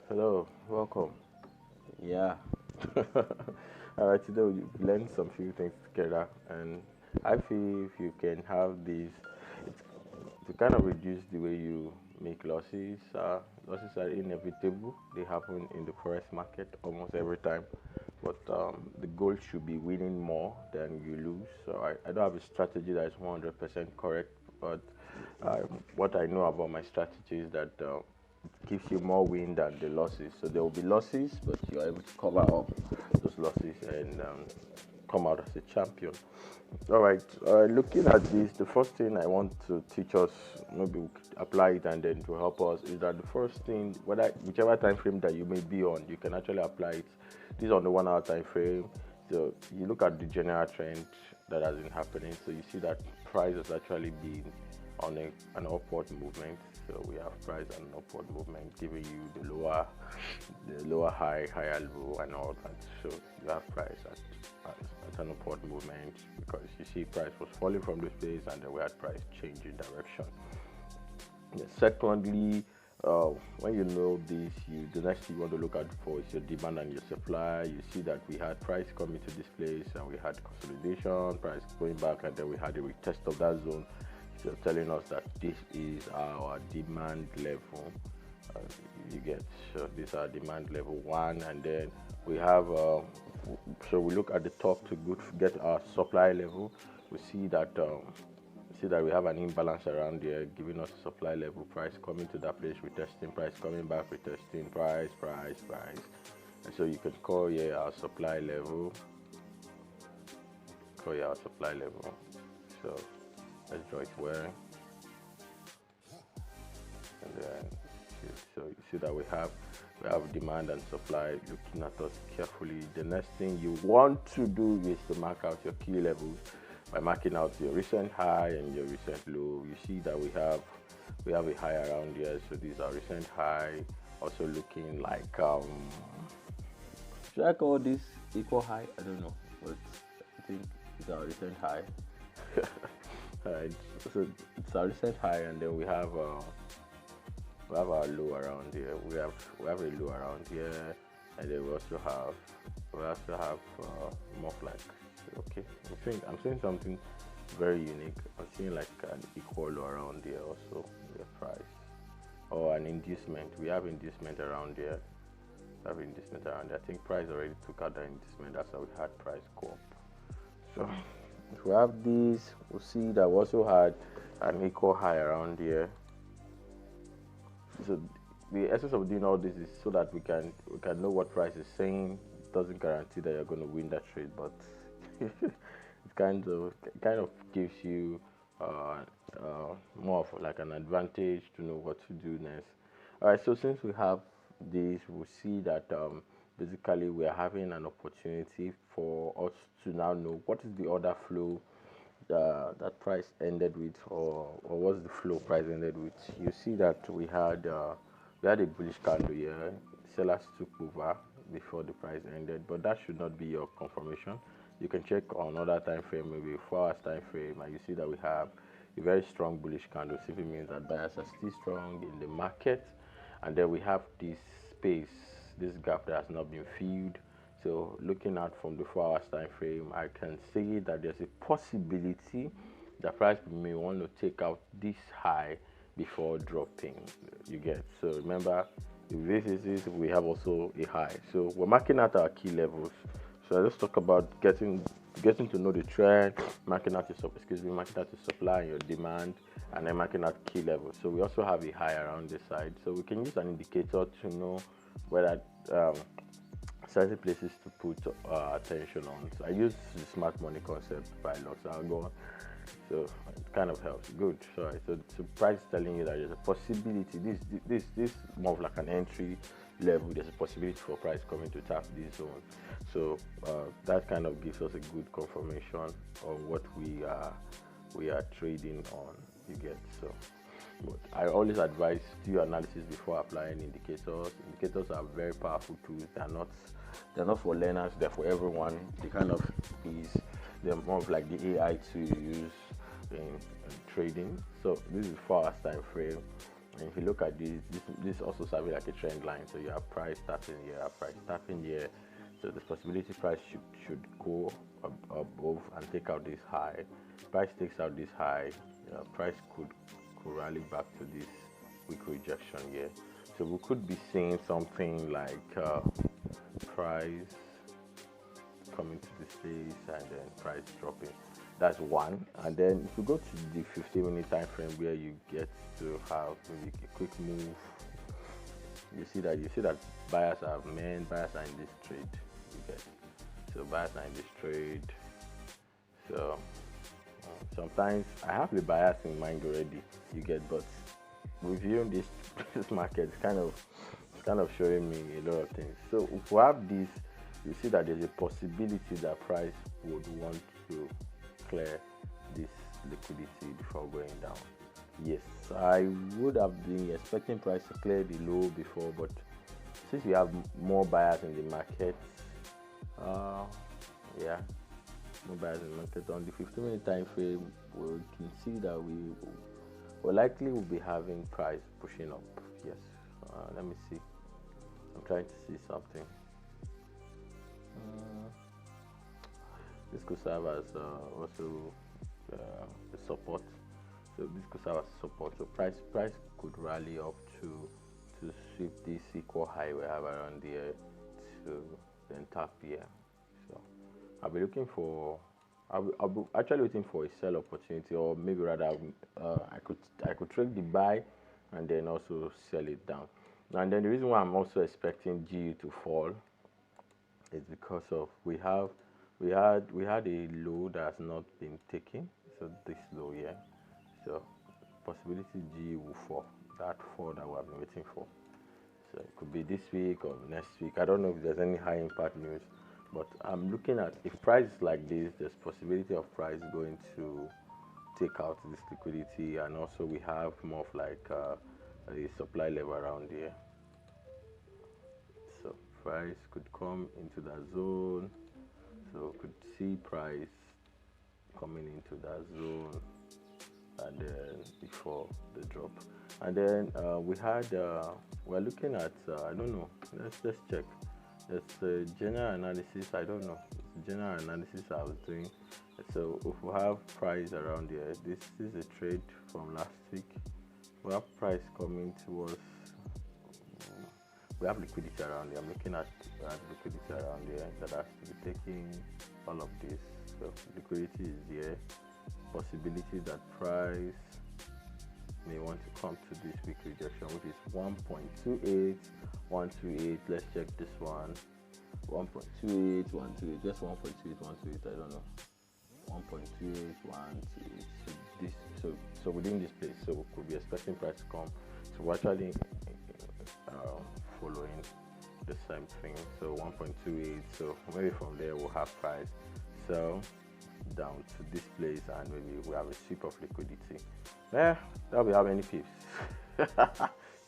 Hello, welcome. Yeah. All right, today we've learned some few things together, and I feel if you can have this, it's to kind of reduce the way you make losses. Losses are inevitable; they happen in the forex market almost every time. But the goal should be winning more than you lose. So I don't have a strategy that is 100% correct, but what I know about my strategy is that it gives you more win than the losses. So there will be losses, but you're able to cover up those losses and come out as a champion. All right, looking at this, the first thing I want to teach us, maybe we could apply it and then to help us, is that the first thing, whichever time frame that you may be on, you can actually apply it. This is on the 1 hour time frame. So you look at the general trend that has been happening. So you see that price has actually been on an upward movement. So we have price and an upward movement, giving you the lower high, higher low, and all that. So you have price at an upward movement because you see price was falling from this place, and then we had price changing direction. Yeah, secondly, when you know this, the next thing you want to look at for is your demand and your supply. You see that we had price coming to this place, and we had consolidation, price going back, and then we had a retest of that zone. So telling us that this is our demand level. Uh, you get, so these are demand level one, and then we have. So we look at the top to get our supply level. We see that we have an imbalance around here, giving us supply level, price coming to that place, retesting, price coming back, retesting, price. And so you can call here our supply level. Call here our supply level. So let's draw it where, and then so you see that we have demand and supply looking at us carefully. The next thing you want to do is to mark out your key levels. By marking out your recent high and your recent low, you see that we have a high around here. So these are recent high, also looking like should I call this equal high? I don't know, but I think it's our recent high. Alright, so it's our recent high, and then we have our low around here. We have a low around here, and then we also have more flags. Okay, I'm seeing something very unique. I'm seeing like an equal low around here also the price, or an inducement. We have inducement around here. We have inducement around there. I think price already took out the inducement. That's how we had price go up. So if we have this, we'll see that we also had an equal high around here. So the essence of doing all this is so that we can know what price is saying. It doesn't guarantee that you're going to win that trade, but it kind of gives you more of like an advantage to know what to do next. All right. So since we have this, we see that basically we are having an opportunity for us to now know what is the order flow that price ended with, or what's the flow price ended with. You see that we had a bullish candle here. Sellers took over before the price ended, but that should not be your confirmation. You can check on other time frame, maybe 4 hours time frame, and you see that we have a very strong bullish candle. Simply means that buyers are still strong in the market, and then we have this space, this gap that has not been filled. So looking at from the 4 hours time frame, I can see that there's a possibility that price may want to take out this high before dropping. You get, so remember, if this is it, we have also a high. So we're marking out our key levels. So let's talk about getting to know the trend, marking out marking out your supply and your demand, and then marking out key levels. So we also have a high around this side. So we can use an indicator to know whether certain places to put attention on. So I use the smart money concept by Lux. I'll go on. So it kind of helps. Good. So price is telling you that there's a possibility. This more of like an entry level. There's a possibility for price coming to tap this zone. So that kind of gives us a good confirmation on what we are trading on. You get, so. But I always advise do analysis before applying indicators. Indicators are very powerful tools. They're not for learners. They're for everyone. They're more of like the AI to use in trading. So this is 4 hours time frame, And if you look at this also serving like a trend line. So you have price tapping here, price tapping here. So the possibility price should go above and take out this high. Price takes out this high, price could rally back to this weak rejection here. So we could be seeing something like price coming to this place and then price dropping. That's one. And then if you go to the 15-minute time frame where you get to have maybe a quick move, you see that buyers are in this trade. You get, so buyers are in this trade. So sometimes I have the buyers in mind already. You get, but reviewing this market is kind of showing me a lot of things. So if we have this, you see that there's a possibility that price would want to clear this liquidity before going down. Yes, I would have been expecting price to clear the low before, but since we have more buyers in the market, yeah, more buyers in the market on the 15-minute time frame, we can see that we likely will be having price pushing up. Yes, let me see. I'm trying to see something. This could serve as also the support. So this could serve as support. So price could rally up to sweep this equal high we have around here to then tap here. So I'll be looking for. I'll be actually waiting for a sell opportunity, or maybe rather, I could trade the buy and then also sell it down. And then the reason why I'm also expecting GU to fall is because of we had a low that has not been taken. So this low here. So possibility GU will fall. That fall that we have been waiting for. So it could be this week or next week. I don't know if there's any high impact news, but I'm looking at, if price is like this, there's possibility of price going to take out this liquidity, and also we have more of like a supply level around here. So price could come into that zone. So could see price coming into that zone, and then before the drop. And then we're looking at I don't know. Let's check. It's a general analysis. I don't know. It's general analysis I was doing. So if we have price around here, this is a trade from last week. We have price coming towards. We have liquidity around here. I'm looking at liquidity around here that has to be taking all of this. So liquidity is here. Possibility that price may want to come to this weak rejection, which is 1.28, 128. Let's check this one. 1.28, 128. Just 1.28, 128. I don't know. 1.28, 128. So within this place, so we could be expecting price to come. So we're actually following the same thing. So 1.28. So maybe from there we'll have price sell down to this place, and maybe we have a sweep of liquidity. Yeah, that'll be how many pips?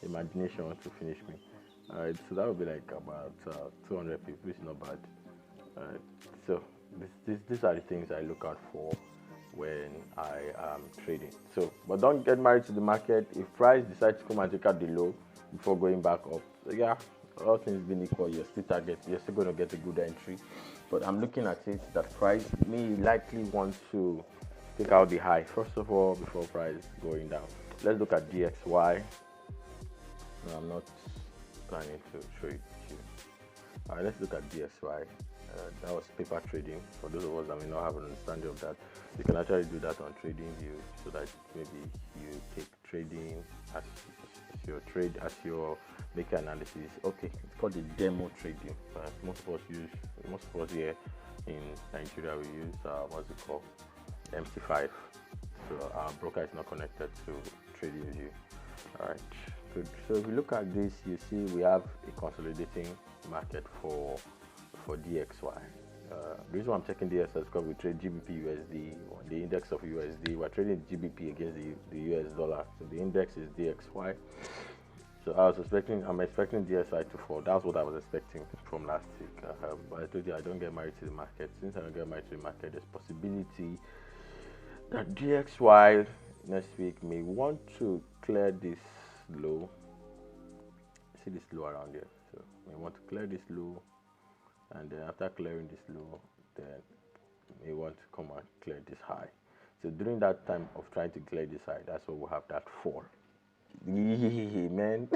Imagination wants to finish me. Alright, so that would be like about 200 pips, which is not bad. Alright, so these are the things I look out for when I am trading. So, but don't get married to the market. If price decides to come and take out the low before going back up, so yeah, all things being equal, you're still going to get a good entry. But I'm looking at it that price may likely want to take out the high first of all before price going down. Let's look at DXY. No, I'm not planning to trade here. All right, let's look at DXY. That was paper trading. For those of us that may not have an understanding of that, you can actually do that on TradingView, so that maybe you take trading as your trade, as your make analysis. Okay, it's called the demo trading. Most of us here in Nigeria, we use what's it called, MC5. So our broker is not connected to TradingView. All right, good. So if you look at this, you see we have a consolidating market for DXY. The reason why I'm checking DXY is because we trade GBP USD, the index of USD. We're trading GBP against the US dollar. So the index is DXY. So I'm expecting DXY to fall. That's what I was expecting from last week. But I told you I don't get married to the market. Since I don't get married to the market, there's possibility that DXY next week may want to clear this low. See this low around here. So we want to clear this low, and then after clearing this low, then we want to come and clear this high. So during that time of trying to clear this high, that's where we have that fall. Man.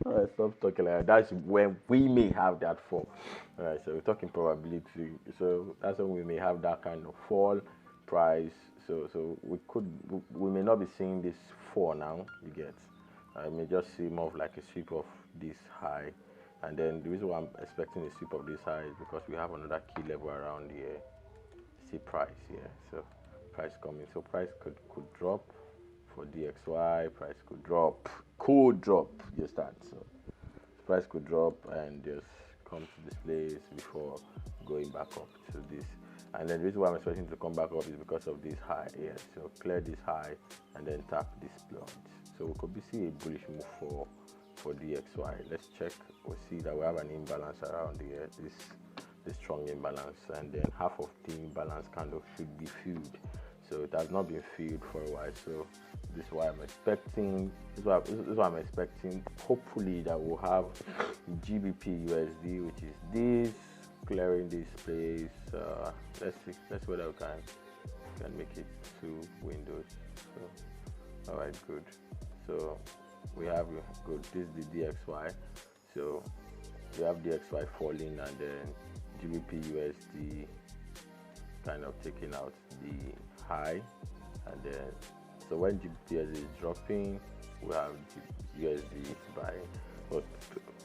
Alright, stop talking like that. That's when we may have that fall. Alright, so we're talking probability. So that's when we may have that kind of fall price. So we may not be seeing this fall now. You get. I may just see more of like a sweep of this high, and then the reason why I'm expecting a sweep of this high is because we have another key level around here. See price here. So price coming. So price could drop for DXY. Price could drop. You start. So price could drop and just come to this place before going back up to this. And then the reason why I'm expecting to come back up is because of this high here. So clear this high and then tap this point. So we could see a bullish move for DXY. Let's check. We'll see that we have an imbalance around here. This strong imbalance, and then half of the imbalance kind of should be filled. So it has not been filled for a while. So this is why I'm expecting. This is why I'm expecting. Hopefully that we'll have GBP USD, which is this, clearing this place. Let's see whether we can make it 2 windows. So all right, good. So we have good. This is the DXY. So we have DXY falling, and then GBP USD kind of taking out the high, and then so when GBP USD is dropping, we have USD buying. But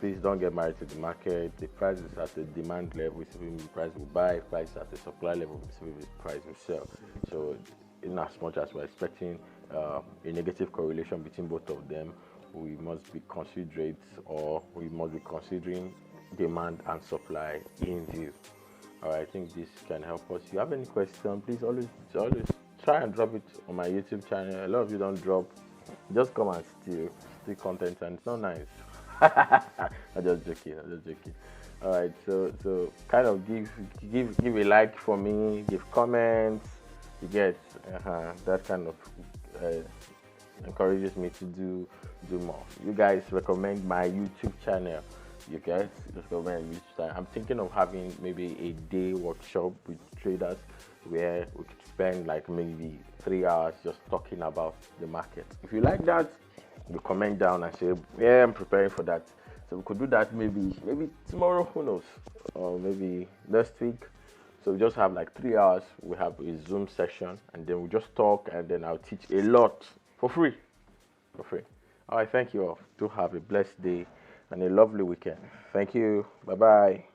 please don't get married to the market. The price is at the demand level, we see the price will buy. Price at the supply level, we see the price will sell. So in as much as we're expecting a negative correlation between both of them, we must be considerate, or we must be considering demand and supply in view. All right, I think this can help us. If you have any question, please always try and drop it on my YouTube channel. A lot of you don't drop, just come and steal content, and it's not nice. I'm just joking. All right, so kind of give a like for me, give comments. You get that kind of encourages me to do more. You guys recommend my YouTube channel. You guys recommend YouTube channel. I'm thinking of having maybe a day workshop with traders where we could spend like maybe 3 hours just talking about the market. If you like that, you comment down and say, yeah, I'm preparing for that. So we could do that maybe tomorrow, who knows, or maybe next week. So we just have like 3 hours. We have a Zoom session, and then we just talk, and then I'll teach a lot for free. All right, thank you all. Do have a blessed day and a lovely weekend. Thank you. Bye-bye.